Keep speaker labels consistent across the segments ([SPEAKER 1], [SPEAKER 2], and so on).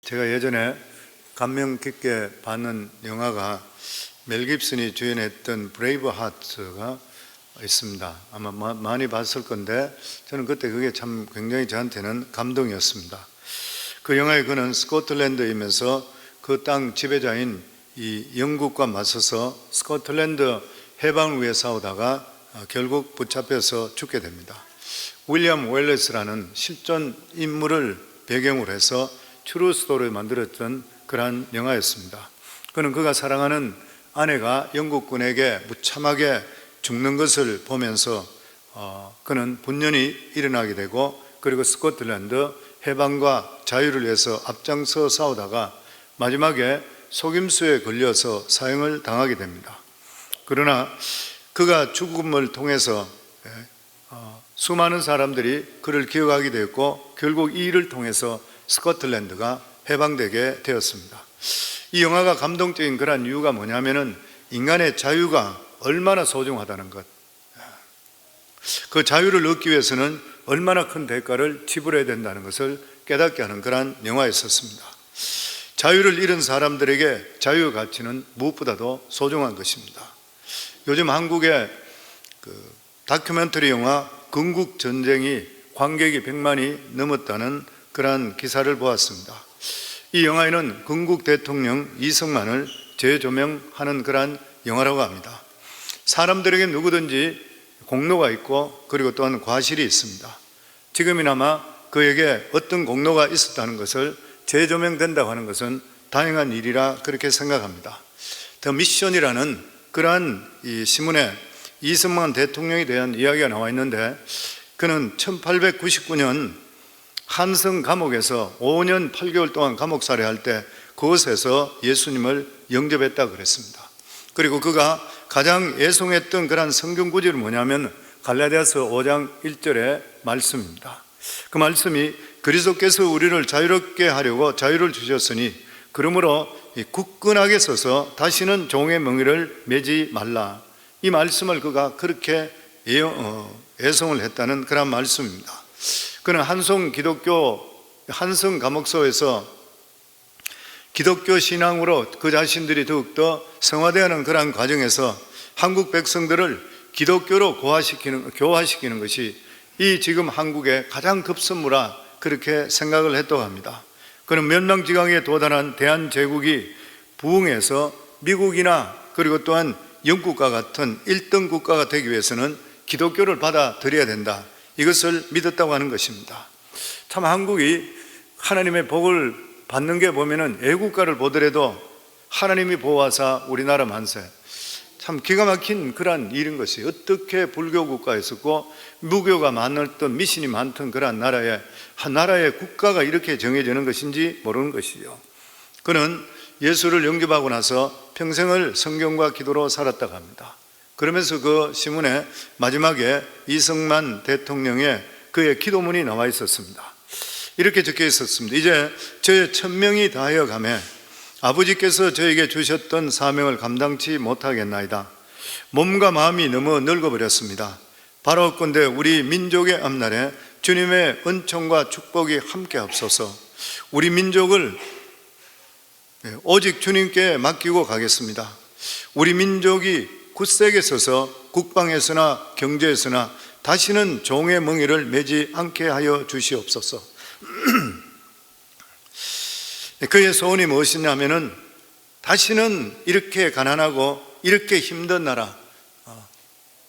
[SPEAKER 1] 제가 예전에 감명 깊게 봤는 영화가 멜 깁슨이 주연했던 브레이브 하트가 있습니다. 아마 많이 봤을 건데 저는 그때 그게 참 굉장히 저한테는 감동이었습니다. 그 영화에 그는 스코틀랜드이면서 그 땅 지배자인 이 영국과 맞서서 스코틀랜드 해방을 위해 싸우다가 결국 붙잡혀서 죽게 됩니다. 윌리엄 웰레스라는 실존 인물을 배경으로 해서 트루 스토리를 만들었던 그러한 영화였습니다. 그는 그가 사랑하는 아내가 영국군에게 무참하게 죽는 것을 보면서 그는 분연히 일어나게 되고, 그리고 스코틀랜드 해방과 자유를 위해서 앞장서 싸우다가 마지막에 속임수에 걸려서 사형을 당하게 됩니다. 그러나 그가 죽음을 통해서 수많은 사람들이 그를 기억하게 되었고, 결국 이 일을 통해서 스코틀랜드가 해방되게 되었습니다. 이 영화가 감동적인 그런 이유가 뭐냐면은 인간의 자유가 얼마나 소중하다는 것, 그 자유를 얻기 위해서는 얼마나 큰 대가를 지불해야 된다는 것을 깨닫게 하는 그런 영화였었습니다. 자유를 잃은 사람들에게 자유의 가치는 무엇보다도 소중한 것입니다. 요즘 한국의 다큐멘터리 영화 건국전쟁이 관객이 100만이 넘었다는 그러한 기사를 보았습니다. 이 영화에는 건국 대통령 이승만을 재조명하는 그러한 영화라고 합니다. 사람들에게 누구든지 공로가 있고, 그리고 또한 과실이 있습니다. 지금이나마 그에게 어떤 공로가 있었다는 것을 재조명된다고 하는 것은 다행한 일이라 그렇게 생각합니다. 더 미션이라는 그러한 이 신문에 이승만 대통령에 대한 이야기가 나와 있는데, 그는 1899년 한성 감옥에서 5년 8개월 동안 감옥살이할 때 그곳에서 예수님을 영접했다고 그랬습니다. 그리고 그가 가장 애송했던 그런 성경 구절이 뭐냐면 갈라디아서 5장 1절의 말씀입니다. 그 말씀이 그리스도께서 우리를 자유롭게 하려고 자유를 주셨으니 그러므로 굳건하게 서서 다시는 종의 멍에를 매지 말라. 이 말씀을 그가 그렇게 애송을 했다는 그런 말씀입니다. 그는 한성 감옥소에서 기독교 신앙으로 그 자신들이 더욱더 성화되어가는 그러한 과정에서 한국 백성들을 기독교로 교화시키는 것이 이 지금 한국의 가장 급선무라 그렇게 생각을 했다고 합니다. 그는 멸망지경에 도달한 대한제국이 부흥해서 미국이나 그리고 또한 영국과 같은 1등 국가가 되기 위해서는 기독교를 받아들여야 된다, 이것을 믿었다고 하는 것입니다. 참 한국이 하나님의 복을 받는 게 보면은 애국가를 보더라도 하나님이 보호하사 우리나라 만세, 참 기가 막힌 그러한 일인 것이, 어떻게 불교 국가였었고 무교가 많았던 미신이 많던 그러한 나라에 한 나라의 국가가 이렇게 정해지는 것인지 모르는 것이죠. 그는 예수를 영접하고 나서 평생을 성경과 기도로 살았다고 합니다. 그러면서 그 신문에 마지막에 이승만 대통령의 그의 기도문이 나와 있었습니다. 이렇게 적혀 있었습니다. 이제 저의 1000명이 다하여 가매 아버지께서 저에게 주셨던 사명을 감당치 못하겠나이다. 몸과 마음이 너무 늙어버렸습니다. 바라옵건대 우리 민족의 앞날에 주님의 은총과 축복이 함께 없어서 우리 민족을 오직 주님께 맡기고 가겠습니다. 우리 민족이 굳세게 서서 국방에서나 경제에서나 다시는 종의 멍에를 매지 않게 하여 주시옵소서. 그의 소원이 무엇이냐면은 다시는 이렇게 가난하고 이렇게 힘든 나라,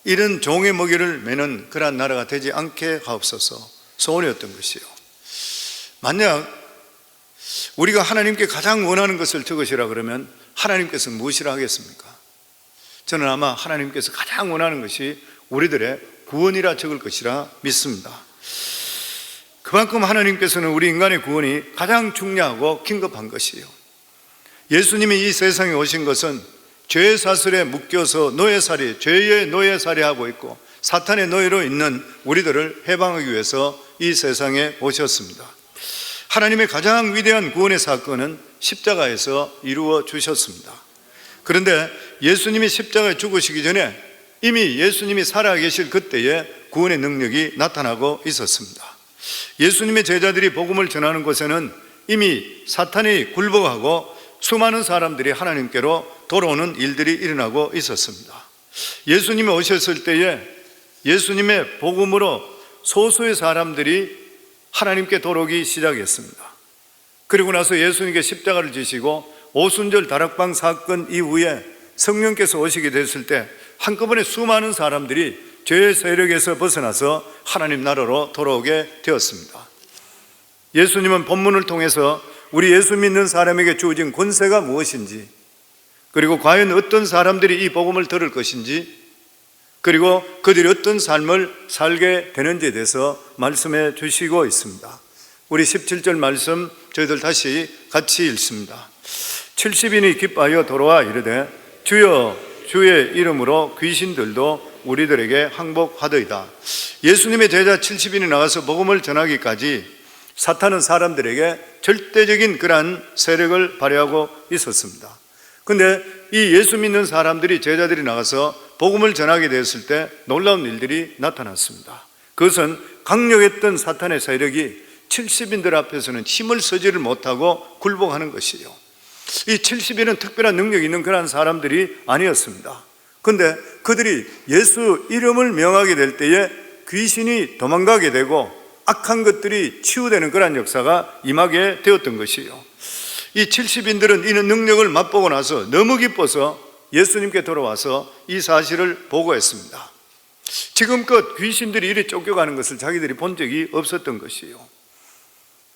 [SPEAKER 1] 이런 종의 먹이를 매는 그러한 나라가 되지 않게 하옵소서 소원이었던 것이요. 만약 우리가 하나님께 가장 원하는 것을 적으시라 그러면 하나님께서 무엇이라 하겠습니까? 저는 아마 하나님께서 가장 원하는 것이 우리들의 구원이라 적을 것이라 믿습니다. 그만큼 하나님께서는 우리 인간의 구원이 가장 중요하고 긴급한 것이에요. 예수님이 이 세상에 오신 것은 죄의 사슬에 묶여서 노예살이, 죄의 노예살이 하고 있고 사탄의 노예로 있는 우리들을 해방하기 위해서 이 세상에 오셨습니다. 하나님의 가장 위대한 구원의 사건은 십자가에서 이루어 주셨습니다. 그런데 예수님이 십자가에 죽으시기 전에 이미 예수님이 살아계실 그때에 구원의 능력이 나타나고 있었습니다. 예수님의 제자들이 복음을 전하는 곳에는 이미 사탄이 굴복하고 수많은 사람들이 하나님께로 돌아오는 일들이 일어나고 있었습니다. 예수님이 오셨을 때에 예수님의 복음으로 소수의 사람들이 하나님께 돌아오기 시작했습니다. 그리고 나서 예수님께 십자가를 지시고 오순절 다락방 사건 이후에 성령께서 오시게 됐을 때 한꺼번에 수많은 사람들이 죄의 세력에서 벗어나서 하나님 나라로 돌아오게 되었습니다. 예수님은 본문을 통해서 우리 예수 믿는 사람에게 주어진 권세가 무엇인지, 그리고 과연 어떤 사람들이 이 복음을 들을 것인지, 그리고 그들이 어떤 삶을 살게 되는지에 대해서 말씀해 주시고 있습니다. 우리 17절 말씀 저희들 다시 같이 읽습니다. 70인이 기뻐하여 돌아와 이르되 주여 주의 이름으로 귀신들도 우리들에게 항복하더이다. 예수님의 제자 70인이 나가서 복음을 전하기까지 사탄은 사람들에게 절대적인 그러한 세력을 발휘하고 있었습니다. 그런데 이 예수 믿는 사람들이, 제자들이 나가서 복음을 전하게 되었을 때 놀라운 일들이 나타났습니다. 그것은 강력했던 사탄의 세력이 70인들 앞에서는 힘을 쓰지를 못하고 굴복하는 것이에요. 이 70인은 특별한 능력이 있는 그러한 사람들이 아니었습니다. 그런데 그들이 예수 이름을 명하게 될 때에 귀신이 도망가게 되고 악한 것들이 치유되는 그러한 역사가 임하게 되었던 것이에요. 이 70인들은 이런 능력을 맛보고 나서 너무 기뻐서 예수님께 돌아와서 이 사실을 보고했습니다. 지금껏 귀신들이 이리 쫓겨가는 것을 자기들이 본 적이 없었던 것이에요.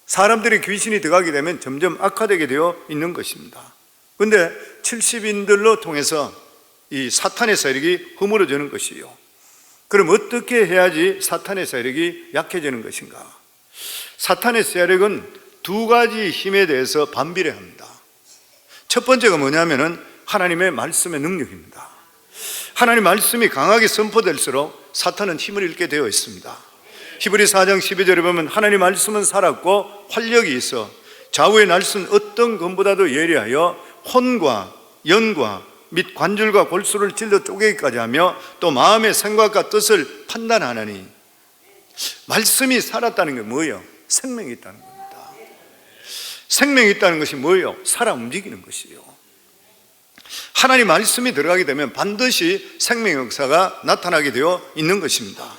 [SPEAKER 1] 사람들이 귀신이 들어가게 되면 점점 악화되게 되어 있는 것입니다. 그런데 70인들로 통해서 이 사탄의 세력이 허물어지는 것이에요. 그럼 어떻게 해야지 사탄의 세력이 약해지는 것인가? 사탄의 세력은 두 가지 힘에 대해서 반비례합니다. 첫 번째가 뭐냐면은 하나님의 말씀의 능력입니다. 하나님 말씀이 강하게 선포될수록 사탄은 힘을 잃게 되어 있습니다. 히브리 4장 12절에 보면 하나님 말씀은 살았고 활력이 있어 좌우의 날선 어떤 검보다도 예리하여 혼과 연과 및 관절과 골수를 찔러 쪼개기까지 하며 또 마음의 생각과 뜻을 판단하나니. 말씀이 살았다는 게 뭐예요? 생명이 있다는 겁니다. 생명이 있다는 것이 뭐예요? 살아 움직이는 것이에요. 하나님 말씀이 들어가게 되면 반드시 생명의 역사가 나타나게 되어 있는 것입니다.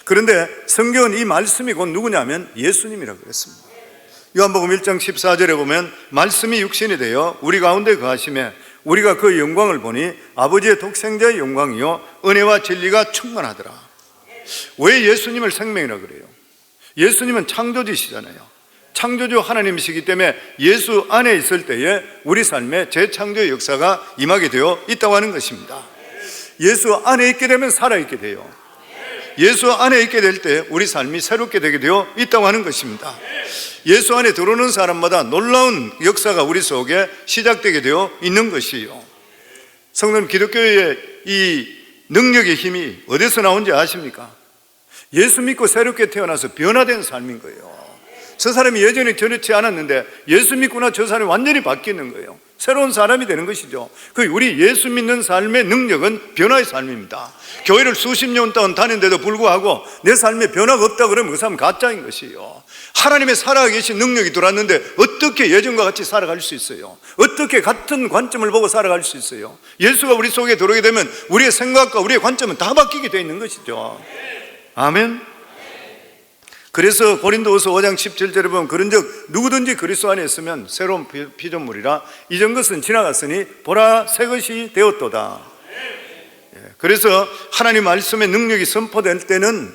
[SPEAKER 1] 그런데 성경은 이 말씀이 곧 누구냐면 예수님이라고 그랬습니다. 요한복음 1장 14절에 보면 말씀이 육신이 되어 우리 가운데 거하심에 우리가 그 영광을 보니 아버지의 독생자의 영광이요 은혜와 진리가 충만하더라. 왜 예수님을 생명이라고 그래요? 예수님은 창조주시잖아요. 창조주 하나님이시기 때문에 예수 안에 있을 때에 우리 삶에 재창조의 역사가 임하게 되어 있다고 하는 것입니다. 예수 안에 있게 되면 살아있게 돼요. 예수 안에 있게 될 때 우리 삶이 새롭게 되게 되어 있다고 하는 것입니다. 예수 안에 들어오는 사람마다 놀라운 역사가 우리 속에 시작되게 되어 있는 것이에요. 성도님, 기독교의 이 능력의 힘이 어디서 나온지 아십니까? 예수 믿고 새롭게 태어나서 변화된 삶인 거예요. 저 사람이 예전에 저렇지 않았는데 예수 믿고나 저 사람이 완전히 바뀌는 거예요. 새로운 사람이 되는 것이죠. 우리 예수 믿는 삶의 능력은 변화의 삶입니다. 교회를 수십 년 동안 다니는데도 불구하고 내 삶에 변화가 없다 그러면 그 사람은 가짜인 것이에요. 하나님의 살아계신 능력이 들어왔는데 어떻게 예전과 같이 살아갈 수 있어요? 어떻게 같은 관점을 보고 살아갈 수 있어요? 예수가 우리 속에 들어오게 되면 우리의 생각과 우리의 관점은 다 바뀌게 되어 있는 것이죠. 아멘. 그래서 고린도후서 5장 17절에 보면 그런즉 누구든지 그리스도 안에 있으면 새로운 피조물이라 이전 것은 지나갔으니 보라 새 것이 되었도다. 그래서 하나님 말씀의 능력이 선포될 때는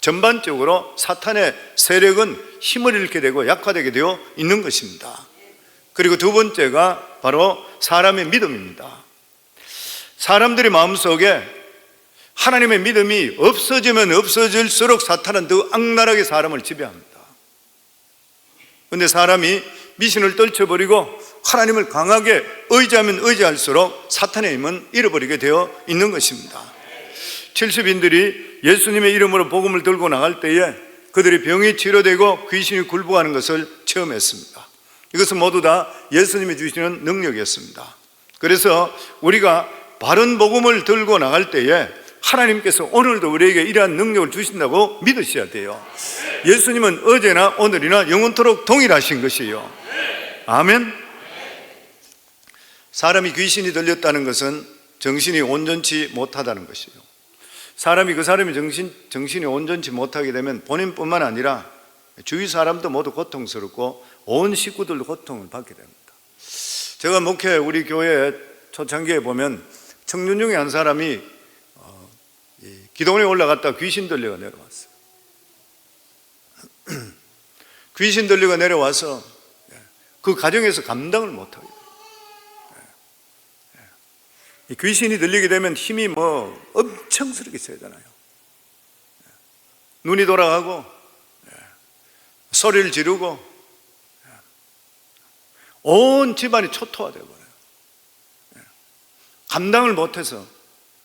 [SPEAKER 1] 전반적으로 사탄의 세력은 힘을 잃게 되고 약화되게 되어 있는 것입니다. 그리고 두 번째가 바로 사람의 믿음입니다. 사람들의 마음속에 하나님의 믿음이 없어지면 없어질수록 사탄은 더 악랄하게 사람을 지배합니다. 그런데 사람이 미신을 떨쳐버리고 하나님을 강하게 의지하면 의지할수록 사탄의 힘은 잃어버리게 되어 있는 것입니다. 70인들이 예수님의 이름으로 복음을 들고 나갈 때에 그들이 병이 치료되고 귀신이 굴복하는 것을 체험했습니다. 이것은 모두 다 예수님이 주시는 능력이었습니다. 그래서 우리가 바른 복음을 들고 나갈 때에 하나님께서 오늘도 우리에게 이러한 능력을 주신다고 믿으셔야 돼요. 예수님은 어제나 오늘이나 영원토록 동일하신 것이요. 아멘. 사람이 귀신이 들렸다는 것은 정신이 온전치 못하다는 것이요. 사람이 정신이 온전치 못하게 되면 본인뿐만 아니라 주위 사람도 모두 고통스럽고 온 식구들도 고통을 받게 됩니다. 제가 목회 우리 교회 초창기에 보면 청년 중에 한 사람이 기도원에 올라갔다 귀신 들려가 내려왔어요. 귀신 들려가 내려와서 그 가정에서 감당을 못하게 돼요. 귀신이 들리게 되면 힘이 엄청스럽게 세잖아요. 눈이 돌아가고 소리를 지르고 온 집안이 초토화되어 버려요. 감당을 못해서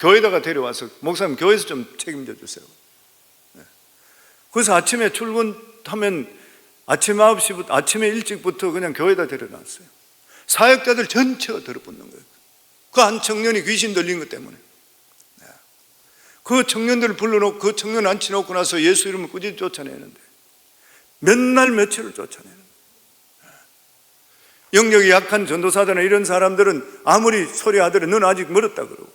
[SPEAKER 1] 교회에다가 데려와서 목사님 교회에서 좀 책임져 주세요. 그래서 아침에 출근하면 아침에 일찍부터 그냥 교회에다 데려놨어요. 사역자들 전체가 들어붙는 거예요. 그 한 청년이 귀신 들린 것 때문에. 그 청년들을 불러놓고 그 청년 앉혀놓고 나서 예수 이름을 꾸준히 쫓아내는데 몇 날 며칠을 쫓아내는 거예요. 영역이 약한 전도사들이나 이런 사람들은 아무리 소리하더라도 너는 아직 멀었다 그러고,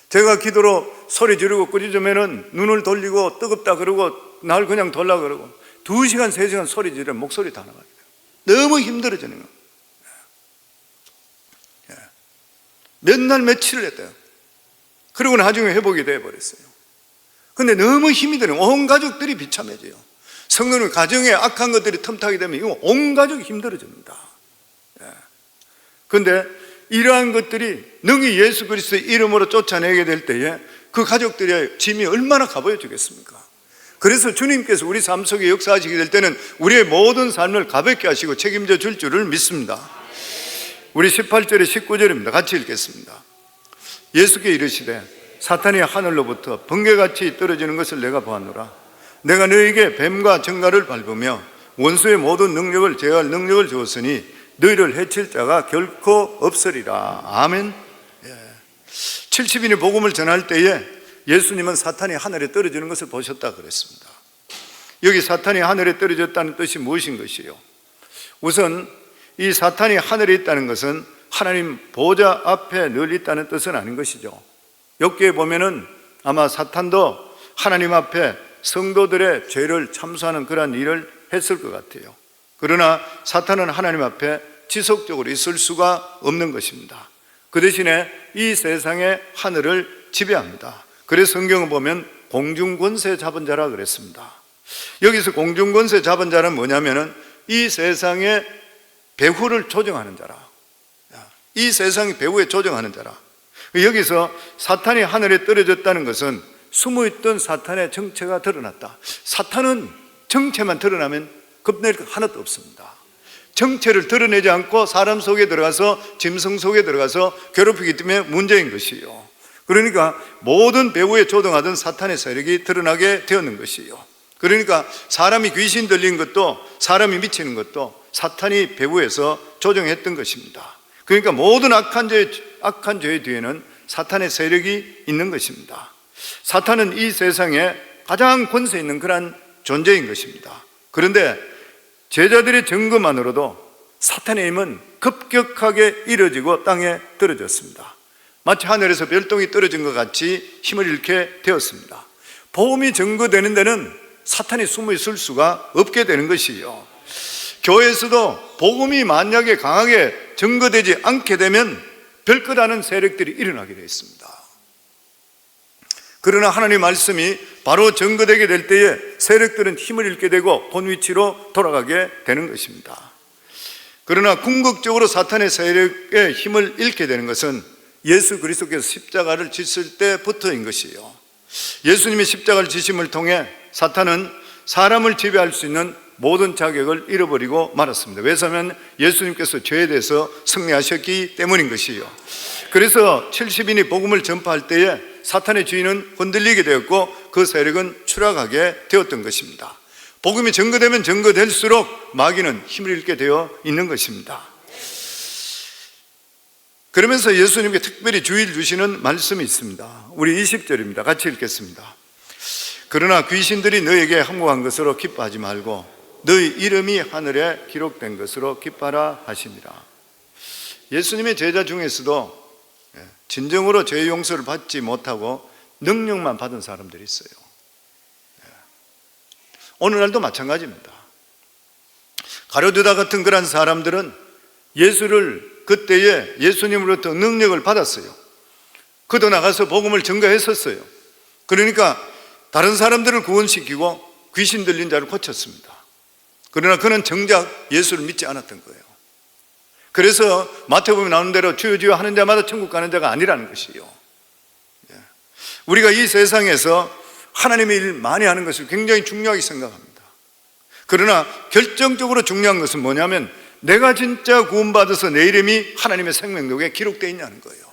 [SPEAKER 1] 제가 기도로 소리 지르고 꾸짖으면은 눈을 돌리고 뜨겁다 그러고 날 그냥 돌라 그러고 2시간 3시간 소리 지르면 목소리 다 나가요. 너무 힘들어지는 거예요. 몇 날 며칠을 했대요. 그리고 나중에 회복이 되어버렸어요. 근데 너무 힘이 드는 온 가족들이 비참해져요. 성도는 가정에 악한 것들이 틈타게 되면 이거 온 가족이 힘들어집니다. 그런데 이러한 것들이 능히 예수 그리스도의 이름으로 쫓아내게 될 때에 그 가족들의 짐이 얼마나 가벼워지겠습니까? 그래서 주님께서 우리 삶 속에 역사하시게 될 때는 우리의 모든 삶을 가볍게 하시고 책임져 줄 줄을 믿습니다. 우리 18절에 19절입니다. 같이 읽겠습니다. 예수께 이르시되 사탄이 하늘로부터 번개같이 떨어지는 것을 내가 보았노라. 내가 너희에게 뱀과 정갈을 밟으며 원수의 모든 능력을 제어할 능력을 주었으니 너희를 해칠 자가 결코 없으리라. 아멘. 70인이 복음을 전할 때에 예수님은 사탄이 하늘에 떨어지는 것을 보셨다 그랬습니다. 여기 사탄이 하늘에 떨어졌다는 뜻이 무엇인 것이요? 우선 이 사탄이 하늘에 있다는 것은 하나님 보좌 앞에 늘 있다는 뜻은 아닌 것이죠. 욥기에 보면은 아마 사탄도 하나님 앞에 성도들의 죄를 참수하는 그런 일을 했을 것 같아요. 그러나 사탄은 하나님 앞에 지속적으로 있을 수가 없는 것입니다. 그 대신에 이 세상의 하늘을 지배합니다. 그래서 성경을 보면 공중권세 잡은 자라 그랬습니다. 여기서 공중권세 잡은 자는 뭐냐면은 이 세상의 배후를 조정하는 자라. 이 세상의 배후에 조정하는 자라. 여기서 사탄이 하늘에 떨어졌다는 것은 숨어있던 사탄의 정체가 드러났다. 사탄은 정체만 드러나면 겁낼 것 하나도 없습니다. 정체를 드러내지 않고 사람 속에 들어가서 짐승 속에 들어가서 괴롭히기 때문에 문제인 것이요. 그러니까 모든 배후에 조정하던 사탄의 세력이 드러나게 되었는 것이요. 그러니까 사람이 귀신 들린 것도 사람이 미치는 것도 사탄이 배후에서 조정했던 것입니다. 그러니까 모든 악한 죄의 뒤에는 사탄의 세력이 있는 것입니다. 사탄은 이 세상에 가장 권세 있는 그런 존재인 것입니다. 그런데 제자들의 증거만으로도 사탄의 힘은 급격하게 이뤄지고 땅에 떨어졌습니다. 마치 하늘에서 별똥이 떨어진 것 같이 힘을 잃게 되었습니다. 복음이 증거되는 데는 사탄이 숨어 있을 수가 없게 되는 것이요. 교회에서도 복음이 만약에 강하게 증거되지 않게 되면 별것 아닌 세력들이 일어나게 되어 있습니다. 그러나 하나님의 말씀이 바로 증거되게 될 때에 세력들은 힘을 잃게 되고 본 위치로 돌아가게 되는 것입니다. 그러나 궁극적으로 사탄의 세력의 힘을 잃게 되는 것은 예수 그리스도께서 십자가를 지실 때부터인 것이요. 예수님이 십자가를 지심을 통해 사탄은 사람을 지배할 수 있는 모든 자격을 잃어버리고 말았습니다. 왜냐하면 예수님께서 죄에 대해서 승리하셨기 때문인 것이요. 그래서 70인이 복음을 전파할 때에 사탄의 주인은 흔들리게 되었고 그 세력은 추락하게 되었던 것입니다. 복음이 증거되면 증거될수록 마귀는 힘을 잃게 되어 있는 것입니다. 그러면서 예수님께 특별히 주의를 주시는 말씀이 있습니다. 우리 20절입니다. 같이 읽겠습니다. 그러나 귀신들이 너에게 항복한 것으로 기뻐하지 말고 너희 이름이 하늘에 기록된 것으로 기뻐하라 하시니라. 예수님의 제자 중에서도 진정으로 죄 용서를 받지 못하고 능력만 받은 사람들이 있어요. 오늘날도 마찬가지입니다. 가룟유다 같은 그런 사람들은 예수를 그때에 예수님으로부터 능력을 받았어요. 그도 나가서 복음을 전가했었어요. 그러니까 다른 사람들을 구원시키고 귀신 들린 자를 고쳤습니다. 그러나 그는 정작 예수를 믿지 않았던 거예요. 그래서 마태복음에 나오는 대로 주여 주여 하는 자마다 천국 가는 자가 아니라는 것이요. 우리가 이 세상에서 하나님의 일 많이 하는 것을 굉장히 중요하게 생각합니다. 그러나 결정적으로 중요한 것은 뭐냐면 내가 진짜 구원받아서 내 이름이 하나님의 생명록에 기록되어 있냐는 거예요.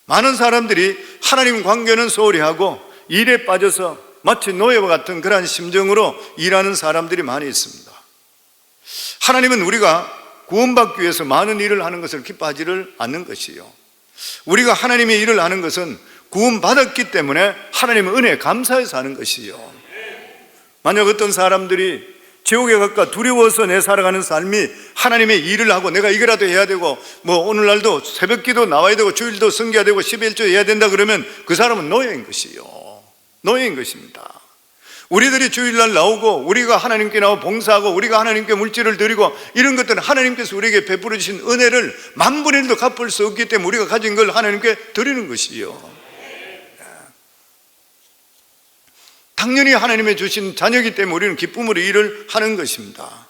[SPEAKER 1] 많은 사람들이 하나님 관계는 소홀히 하고 일에 빠져서 마치 노예와 같은 그러한 심정으로 일하는 사람들이 많이 있습니다. 하나님은 우리가 구원받기 위해서 많은 일을 하는 것을 기뻐하지를 않는 것이요, 우리가 하나님의 일을 하는 것은 구원받았기 때문에 하나님의 은혜에 감사해서 하는 것이요. 만약 어떤 사람들이 지옥에 갈까 두려워서 내 살아가는 삶이 하나님의 일을 하고 내가 이거라도 해야 되고 오늘날도 새벽기도 나와야 되고 주일도 섬겨야 되고 11조 해야 된다 그러면 그 사람은 노예인 것이요, 노예인 것입니다. 우리들이 주일날 나오고 우리가 하나님께 나와 봉사하고 우리가 하나님께 물질을 드리고 이런 것들은 하나님께서 우리에게 베풀어 주신 은혜를 만분의 1도 갚을 수 없기 때문에 우리가 가진 걸 하나님께 드리는 것이요. 당연히 하나님이 주신 자녀이기 때문에 우리는 기쁨으로 일을 하는 것입니다.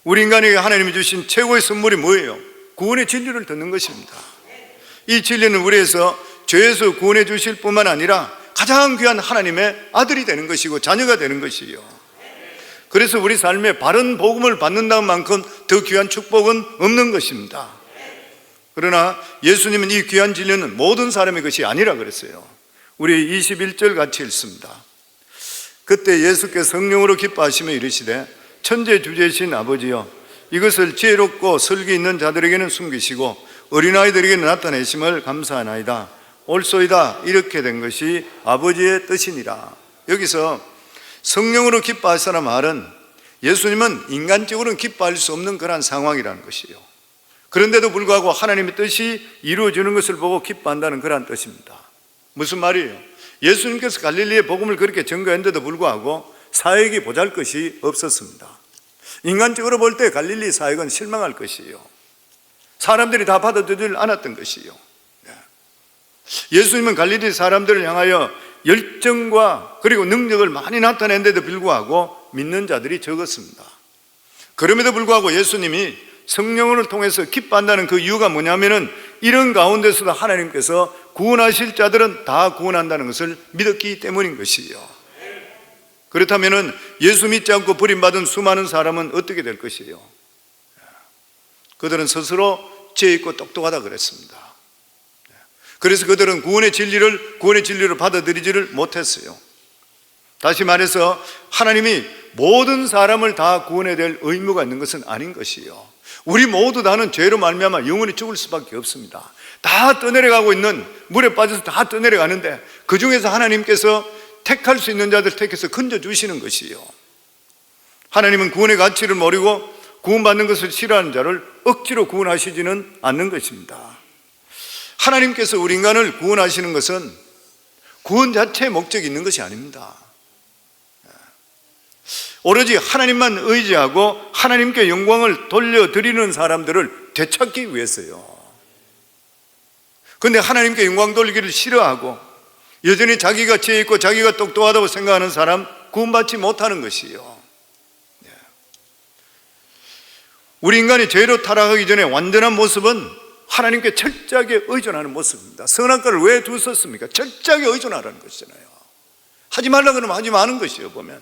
[SPEAKER 1] 우리 인간에게 하나님이 주신 최고의 선물이 뭐예요? 구원의 진리를 듣는 것입니다. 이 진리는 우리에서 죄에서 구원해 주실 뿐만 아니라 가장 귀한 하나님의 아들이 되는 것이고 자녀가 되는 것이요. 그래서 우리 삶에 바른 복음을 받는다는 만큼 더 귀한 축복은 없는 것입니다. 그러나 예수님은 이 귀한 진리는 모든 사람의 것이 아니라 그랬어요. 우리 21절 같이 읽습니다. 그때 예수께서 성령으로 기뻐하시며 이르시되 천재 주제신 아버지여, 이것을 지혜롭고 설기 있는 자들에게는 숨기시고 어린아이들에게는 나타내심을 감사하나이다. 옳소이다. 이렇게 된 것이 아버지의 뜻이니라. 여기서 성령으로 기뻐하시라는 말은 예수님은 인간적으로는 기뻐할 수 없는 그런 상황이라는 것이요, 그런데도 불구하고 하나님의 뜻이 이루어지는 것을 보고 기뻐한다는 그런 뜻입니다. 무슨 말이에요? 예수님께서 갈릴리의 복음을 그렇게 전가했는데도 불구하고 사역이 보잘것이 없었습니다. 인간적으로 볼 때 갈릴리 사역은 실망할 것이에요. 사람들이 다 받아들이지 않았던 것이에요. 예수님은 갈릴리 사람들을 향하여 열정과 그리고 능력을 많이 나타냈는데도 불구하고 믿는 자들이 적었습니다. 그럼에도 불구하고 예수님이 성령을 통해서 기뻐한다는 그 이유가 뭐냐면은 이런 가운데서도 하나님께서 구원하실 자들은 다 구원한다는 것을 믿었기 때문인 것이요. 그렇다면은 예수 믿지 않고 버림받은 수많은 사람은 어떻게 될 것이에요? 그들은 스스로 지혜 있고 똑똑하다 그랬습니다. 그래서 그들은 구원의 진리를 받아들이지를 못했어요. 다시 말해서 하나님이 모든 사람을 다 구원해야 될 의무가 있는 것은 아닌 것이요, 우리 모두 다는 죄로 말미암아 영원히 죽을 수밖에 없습니다. 다 떠내려가고 있는, 물에 빠져서 다 떠내려가는데 그 중에서 하나님께서 택할 수 있는 자들 택해서 건져주시는 것이요, 하나님은 구원의 가치를 모르고 구원받는 것을 싫어하는 자를 억지로 구원하시지는 않는 것입니다. 하나님께서 우리 인간을 구원하시는 것은 구원 자체의 목적이 있는 것이 아닙니다. 오로지 하나님만 의지하고 하나님께 영광을 돌려드리는 사람들을 되찾기 위해서요. 그런데 하나님께 영광 돌리기를 싫어하고 여전히 자기가 지혜 있고 자기가 똑똑하다고 생각하는 사람 구원받지 못하는 것이요. 우리 인간이 죄로 타락하기 전에 완전한 모습은 하나님께 철저하게 의존하는 모습입니다. 선악과를 왜 두셨습니까? 철저하게 의존하라는 것이잖아요. 하지 말라 그러면 하지 마는 것이요. 보면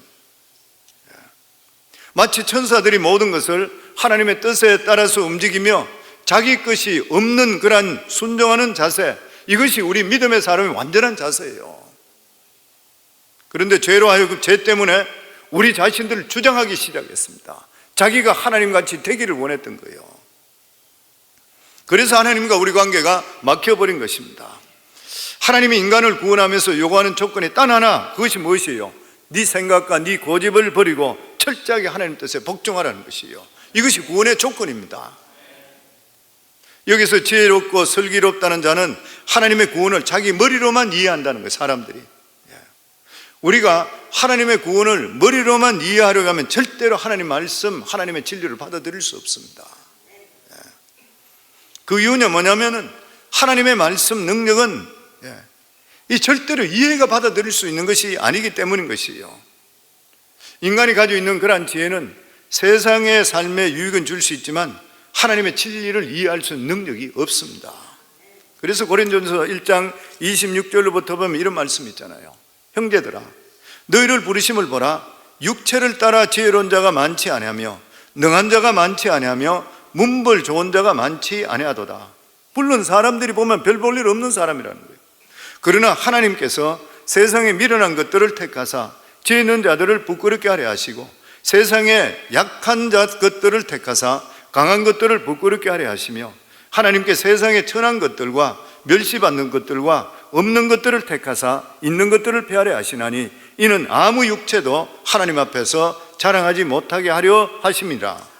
[SPEAKER 1] 마치 천사들이 모든 것을 하나님의 뜻에 따라서 움직이며 자기 것이 없는 그런 순종하는 자세, 이것이 우리 믿음의 사람의 완전한 자세예요. 그런데 죄로 하여금 죄 때문에 우리 자신들을 주장하기 시작했습니다. 자기가 하나님같이 되기를 원했던 거예요. 그래서 하나님과 우리 관계가 막혀버린 것입니다. 하나님이 인간을 구원하면서 요구하는 조건이 단 하나, 그것이 무엇이에요? 네 생각과 네 고집을 버리고 철저하게 하나님 뜻에 복종하라는 것이에요. 이것이 구원의 조건입니다. 여기서 지혜롭고 슬기롭다는 자는 하나님의 구원을 자기 머리로만 이해한다는 거예요. 사람들이. 우리가 하나님의 구원을 머리로만 이해하려고 하면 절대로 하나님 말씀, 하나님의 진리를 받아들일 수 없습니다. 그 이유는 뭐냐면은 하나님의 말씀 능력은 이 절대로 이해가 받아들일 수 있는 것이 아니기 때문인 것이에요. 인간이 가지고 있는 그러한 지혜는 세상의 삶에 유익은 줄 수 있지만 하나님의 진리를 이해할 수 있는 능력이 없습니다. 그래서 고린도전서 1장 26절로부터 보면 이런 말씀이 있잖아요. 형제들아, 너희를 부르심을 보라. 육체를 따라 지혜로운 자가 많지 아니하며 능한 자가 많지 아니하며 문벌 좋은 자가 많지 아니하도다. 물론 사람들이 보면 별 볼 일 없는 사람이라는 거예요. 그러나 하나님께서 세상에 미련한 것들을 택하사 지혜 있는 자들을 부끄럽게 하려 하시고 세상에 약한 것들을 택하사 강한 것들을 부끄럽게 하려 하시며 하나님께 세상에 천한 것들과 멸시받는 것들과 없는 것들을 택하사 있는 것들을 폐하려 하시나니 이는 아무 육체도 하나님 앞에서 자랑하지 못하게 하려 하심이라.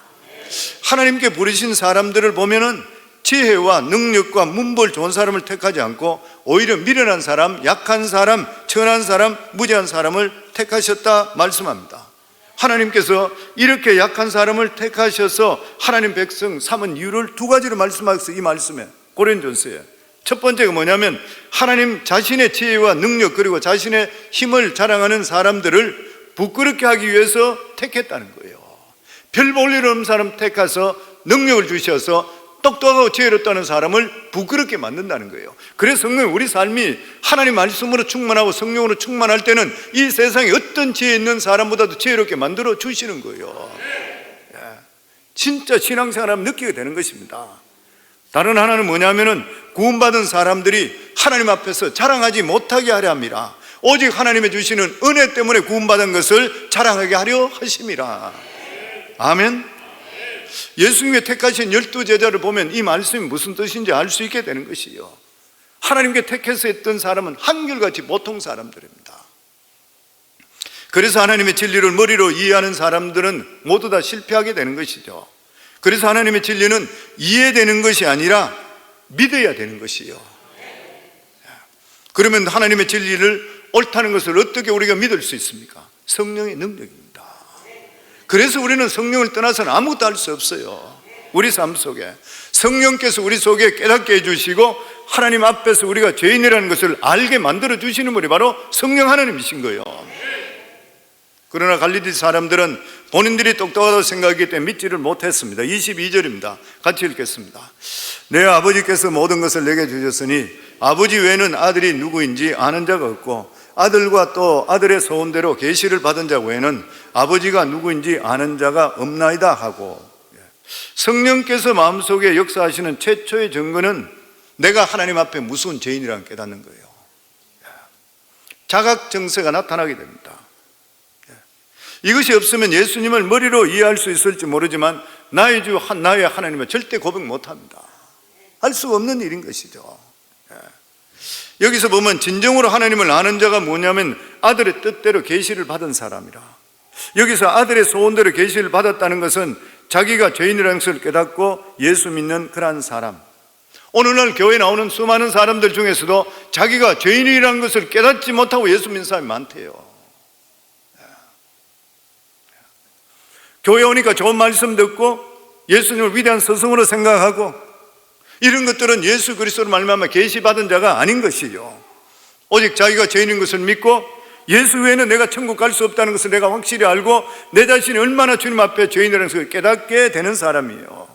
[SPEAKER 1] 하나님께 부르신 사람들을 보면은 지혜와 능력과 문벌 좋은 사람을 택하지 않고 오히려 미련한 사람, 약한 사람, 천한 사람, 무지한 사람을 택하셨다 말씀합니다. 하나님께서 이렇게 약한 사람을 택하셔서 하나님 백성 삼은 이유를 두 가지로 말씀하셨어요. 이 말씀에 고린도전서에. 첫 번째가 뭐냐면 하나님 자신의 지혜와 능력 그리고 자신의 힘을 자랑하는 사람들을 부끄럽게 하기 위해서 택했다는 거예요. 별 볼 일 없는 사람 택해서 능력을 주셔서 똑똑하고 지혜롭다는 사람을 부끄럽게 만든다는 거예요. 그래서 성령, 우리 삶이 하나님 말씀으로 충만하고 성령으로 충만할 때는 이 세상에 어떤 지혜 있는 사람보다도 지혜롭게 만들어 주시는 거예요. 진짜 신앙생활하면 느끼게 되는 것입니다. 다른 하나는 뭐냐면은 구원받은 사람들이 하나님 앞에서 자랑하지 못하게 하려 합니다. 오직 하나님의 주시는 은혜 때문에 구원받은 것을 자랑하게 하려 하심이라. 아멘. 예수님의 택하신 12제자를 보면 이 말씀이 무슨 뜻인지 알 수 있게 되는 것이요. 하나님께 택해서 했던 사람은 한결같이 보통 사람들입니다. 그래서 하나님의 진리를 머리로 이해하는 사람들은 모두 다 실패하게 되는 것이죠. 그래서 하나님의 진리는 이해되는 것이 아니라 믿어야 되는 것이요. 그러면 하나님의 진리를 옳다는 것을 어떻게 우리가 믿을 수 있습니까? 성령의 능력입니다. 그래서 우리는 성령을 떠나서는 아무것도 할 수 없어요. 우리 삶 속에 성령께서 우리 속에 깨닫게 해주시고 하나님 앞에서 우리가 죄인이라는 것을 알게 만들어 주시는 분이 바로 성령 하나님이신 거예요. 그러나 갈릴리 사람들은 본인들이 똑똑하다고 생각하기 때문에 믿지를 못했습니다. 22절입니다. 같이 읽겠습니다. 내 아버지께서 모든 것을 내게 주셨으니 아버지 외에는 아들이 누구인지 아는 자가 없고 아들과 또 아들의 소원대로 계시를 받은 자 외에는 아버지가 누구인지 아는 자가 없나이다 하고, 성령께서 마음속에 역사하시는 최초의 증거는 내가 하나님 앞에 무서운 죄인이라는 깨닫는 거예요. 자각정세가 나타나게 됩니다. 이것이 없으면 예수님을 머리로 이해할 수 있을지 모르지만 나의 주 나의 하나님을 절대 고백 못합니다. 할 수 없는 일인 것이죠. 여기서 보면 진정으로 하나님을 아는 자가 뭐냐면 아들의 뜻대로 계시를 받은 사람이라. 여기서 아들의 소원대로 계시를 받았다는 것은 자기가 죄인이라는 것을 깨닫고 예수 믿는 그러한 사람. 오늘날 교회에 나오는 수많은 사람들 중에서도 자기가 죄인이라는 것을 깨닫지 못하고 예수 믿는 사람이 많대요. 교회 오니까 좋은 말씀 듣고 예수님을 위대한 스승으로 생각하고 이런 것들은 예수 그리스도로 말미암아 계시받은 자가 아닌 것이요. 오직 자기가 죄인인 것을 믿고 예수 외에는 내가 천국 갈 수 없다는 것을 내가 확실히 알고 내 자신이 얼마나 주님 앞에 죄인이라는 것을 깨닫게 되는 사람이에요.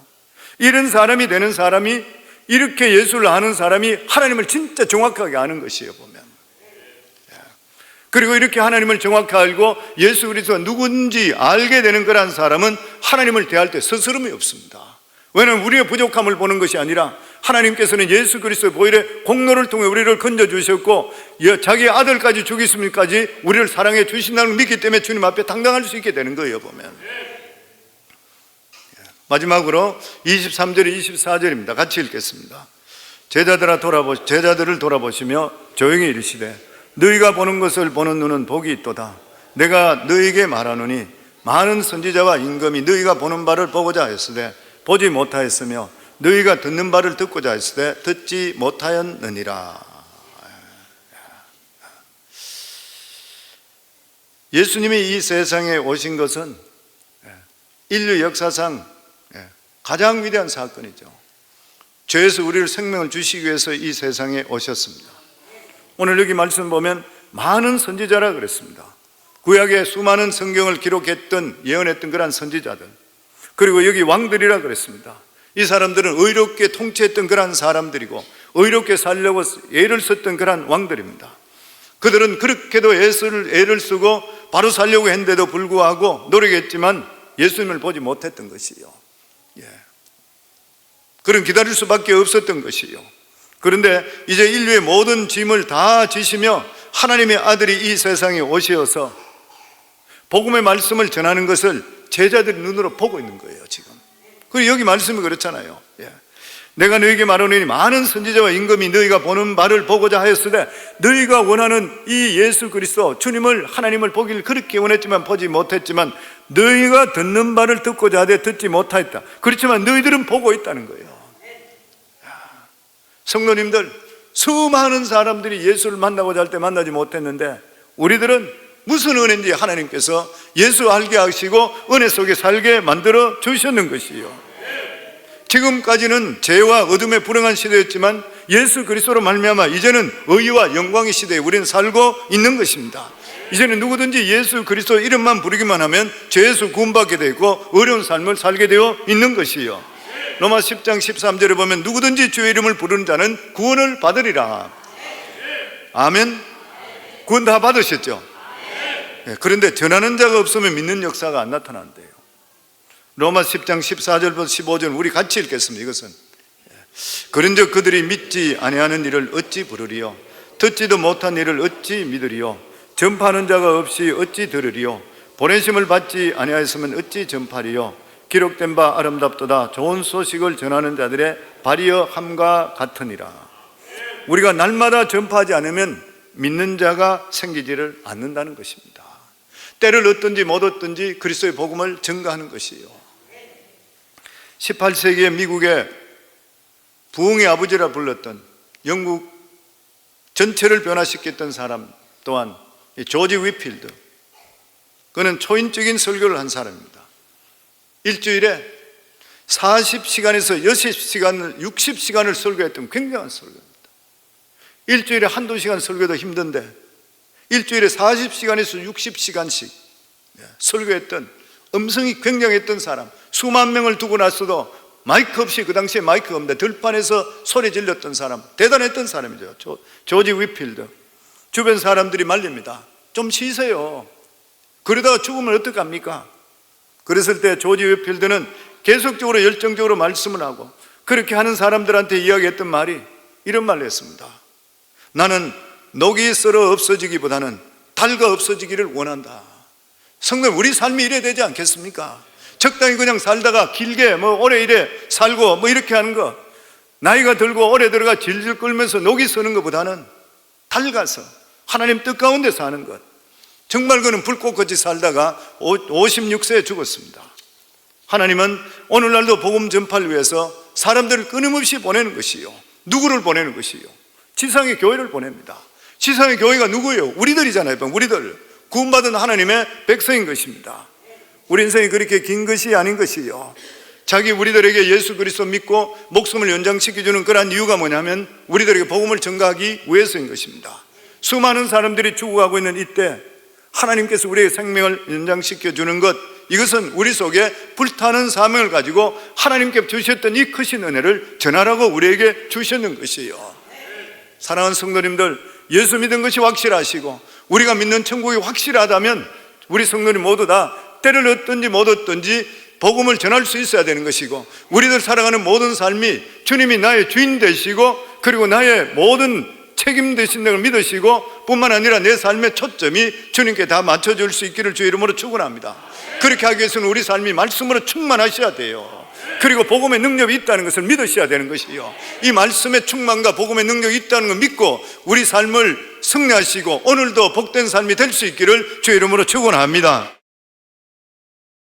[SPEAKER 1] 이런 사람이 되는 사람이, 이렇게 예수를 아는 사람이 하나님을 진짜 정확하게 아는 것이에요, 보면. 그리고 이렇게 하나님을 정확히 알고 예수 그리스도가 누군지 알게 되는 그런 사람은 하나님을 대할 때 스스럼이 없습니다. 왜냐하면 우리의 부족함을 보는 것이 아니라 하나님께서는 예수 그리스도의 보혈의 공로를 통해 우리를 건져주셨고 자기 아들까지 죽이심까지 우리를 사랑해 주신다는 걸 믿기 때문에 주님 앞에 당당할 수 있게 되는 거예요, 보면. 마지막으로 23절 24절입니다. 같이 읽겠습니다. 제자들을 돌아보시며 조용히 이르시되 너희가 보는 것을 보는 눈은 복이 있도다. 내가 너희에게 말하노니 많은 선지자와 임금이 너희가 보는 바를 보고자 하였으되 보지 못하였으며 너희가 듣는 바를 듣고자 하였으되 듣지 못하였느니라. 예수님이 이 세상에 오신 것은 인류 역사상 가장 위대한 사건이죠. 죄에서 우리를 생명을 주시기 위해서 이 세상에 오셨습니다. 오늘 여기 말씀 보면 많은 선지자라 그랬습니다. 구약에 수많은 성경을 기록했던, 예언했던 그런 선지자들, 그리고 여기 왕들이라 그랬습니다. 이 사람들은 의롭게 통치했던 그런 사람들이고 의롭게 살려고 애를 썼던 그런 왕들입니다. 그들은 그렇게도 애를 쓰고 바로 살려고 했는데도 불구하고 노력했지만 예수님을 보지 못했던 것이요. 그런 기다릴 수밖에 없었던 것이요. 그런데 이제 인류의 모든 짐을 다 지시며 하나님의 아들이 이 세상에 오셔서 복음의 말씀을 전하는 것을 제자들이 눈으로 보고 있는 거예요, 지금. 그리고 여기 말씀이 그렇잖아요. 내가 너희에게 말하노니 많은 선지자와 임금이 너희가 보는 바를 보고자 하였으되 너희가 원하는 이 예수 그리스도 주님을, 하나님을 보기를 그렇게 원했지만 보지 못했지만 너희가 듣는 바를 듣고자 하되 듣지 못하였다. 그렇지만 너희들은 보고 있다는 거예요. 성도님들, 수많은 사람들이 예수를 만나고자 할 때 만나지 못했는데 우리들은 무슨 은혜인지 하나님께서 예수 알게 하시고 은혜 속에 살게 만들어 주셨는 것이요. 지금까지는 죄와 어둠의 불행한 시대였지만 예수 그리스도로 말미암아 이제는 의와 영광의 시대에 우리는 살고 있는 것입니다. 이제는 누구든지 예수 그리스도 이름만 부르기만 하면 죄에서 구원받게 되고 어려운 삶을 살게 되어 있는 것이요. 로마 10장 13절에 보면 누구든지 주의 이름을 부르는 자는 구원을 받으리라. 아멘. 구원 다 받으셨죠? 그런데 전하는 자가 없으면 믿는 역사가 안 나타난대요. 로마 10장 14절부터 15절 우리 같이 읽겠습니다. 이것은 그런즉 그들이 믿지 아니하는 일을 어찌 부르리요? 듣지도 못한 일을 어찌 믿으리요? 전파하는 자가 없이 어찌 들으리요? 보내심을 받지 아니하였으면 어찌 전파리요? 기록된 바 아름답도다. 좋은 소식을 전하는 자들의 발이여 함과 같으니라. 우리가 날마다 전파하지 않으면 믿는 자가 생기지를 않는다는 것입니다. 때를 얻든지 못 얻든지 그리스도의 복음을 전가하는 것이요. 18세기에 미국의 부흥의 아버지라 불렀던, 영국 전체를 변화시켰던 사람 또한 조지 위필드, 그는 초인적인 설교를 한 사람입니다. 일주일에 40시간에서 60시간을 설교했던 굉장한 설교입니다. 일주일에 한두 시간 설교도 힘든데 일주일에 40시간에서 60시간씩 설교했던, 음성이 굉장했던 사람, 수만 명을 두고 났어도 마이크 없이, 그 당시에 마이크가 없는데 들판에서 소리 질렀던 사람, 대단했던 사람이죠. 조지 위필드. 주변 사람들이 말립니다. 좀 쉬세요. 그러다가 죽으면 어떡합니까? 그랬을 때 조지 위필드는 계속적으로 열정적으로 말씀을 하고 그렇게 하는 사람들한테 이야기했던 말이 이런 말을 했습니다. 나는 녹이 썰어 없어지기보다는 달가 없어지기를 원한다. 성도님, 우리 삶이 이래야 되지 않겠습니까? 적당히 그냥 살다가 길게 오래 이래 살고 이렇게 하는 거, 나이가 들고 오래 들어가 질질 끌면서 녹이 서는 것보다는 달가서 하나님 뜻 가운데 사는 것. 정말 그는 불꽃같이 살다가 56세에 죽었습니다. 하나님은 오늘날도 복음 전파를 위해서 사람들을 끊임없이 보내는 것이요. 누구를 보내는 것이요? 지상의 교회를 보냅니다. 지상의 교회가 누구예요? 우리들이잖아요. 우리들, 구원받은 하나님의 백성인 것입니다. 우리 인생이 그렇게 긴 것이 아닌 것이요. 자기 우리들에게 예수 그리스도 믿고 목숨을 연장시켜주는 그러한 이유가 뭐냐면 우리들에게 복음을 전가하기 위해서인 것입니다. 수많은 사람들이 죽어가고 있는 이때 하나님께서 우리의 생명을 연장시켜주는 것, 이것은 우리 속에 불타는 사명을 가지고 하나님께 주셨던 이 크신 은혜를 전하라고 우리에게 주셨는 것이에요. 사랑하는 성도님들, 예수 믿은 것이 확실하시고 우리가 믿는 천국이 확실하다면 우리 성도님 모두 다 때를 얻든지 못 얻든지 복음을 전할 수 있어야 되는 것이고, 우리들 살아가는 모든 삶이 주님이 나의 주인 되시고 그리고 나의 모든 책임 되신 걸 믿으시고 뿐만 아니라 내 삶의 초점이 주님께 다 맞춰줄 수 있기를 주의 이름으로 축원합니다. 그렇게 하기 위해서는 우리 삶이 말씀으로 충만하셔야 돼요. 그리고 복음의 능력이 있다는 것을 믿으셔야 되는 것이요, 이 말씀의 충만과 복음의 능력이 있다는 걸 믿고 우리 삶을 승리하시고 오늘도 복된 삶이 될 수 있기를 주의 이름으로 축원합니다.